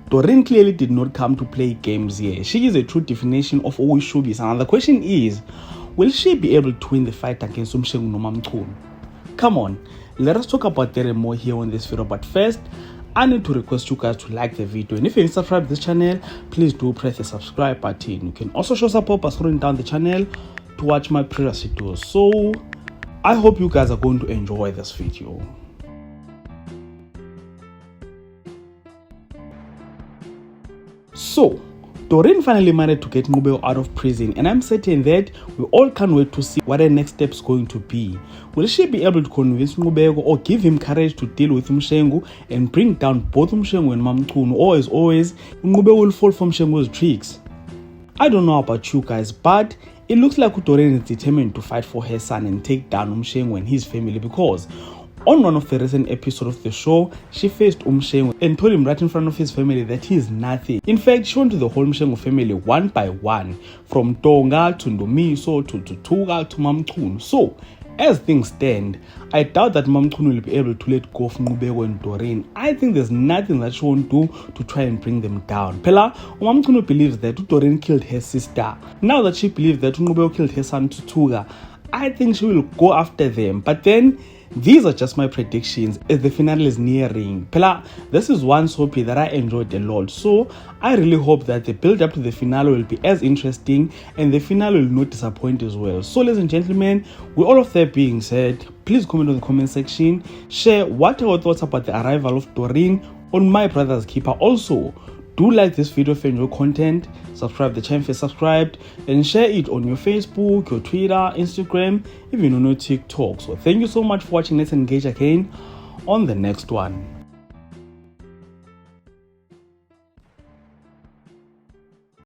Doreen clearly did not come to play games here. She is a true definition of always showbiz. And the question is, will she be able to win the fight against Umshengu Nomamchunu? Come on, let us talk about that and more here on this video. But first, I need to request you guys to like the video, and if you haven't subscribed to this channel, please do press the subscribe button. You can also show support by scrolling down the channel to watch my previous videos. So I hope you guys are going to enjoy this video. So Doreen finally managed to get Ncubeko out of prison, and I'm certain that we all can't wait to see what her next step is going to be. Will she be able to convince Ncubeko or give him courage to deal with Umshengu and bring down both Umshengu and Mamchunu, or as always, Ncubeko will fall for Umshengu's tricks? I don't know about you guys, but it looks like Doreen is determined to fight for her son and take down Umshengu and his family, because on one of the recent episodes of the show, she faced Umshengu and told him right in front of his family that he is nothing. In fact, she went to the whole Umshengu family one by one, from Tonga to Ndomiso to Tutuga to Mamchunu. So, as things stand, I doubt that Mamchunu will be able to let go of Ncubeko and Doreen. I think there's nothing that she won't do to try and bring them down. Phela, Mamchunu believes that Doreen killed her sister. Now that she believes that Ncubeko killed her son Tutuga, I think she will go after them. But then, these are just my predictions as the finale is nearing. Phela, this is one soapy that I enjoyed a lot, so I really hope that the build up to the finale will be as interesting and the finale will not disappoint as well. So ladies and gentlemen, with all of that being said, please comment on the comment section, share what are your thoughts about the arrival of Doreen on My Brother's Keeper. Also, do like this video if you enjoy content, subscribe to the channel if you're subscribed, and share it on your Facebook, your Twitter, Instagram, even on your TikTok. So thank you so much for watching. Let's engage again on the next one.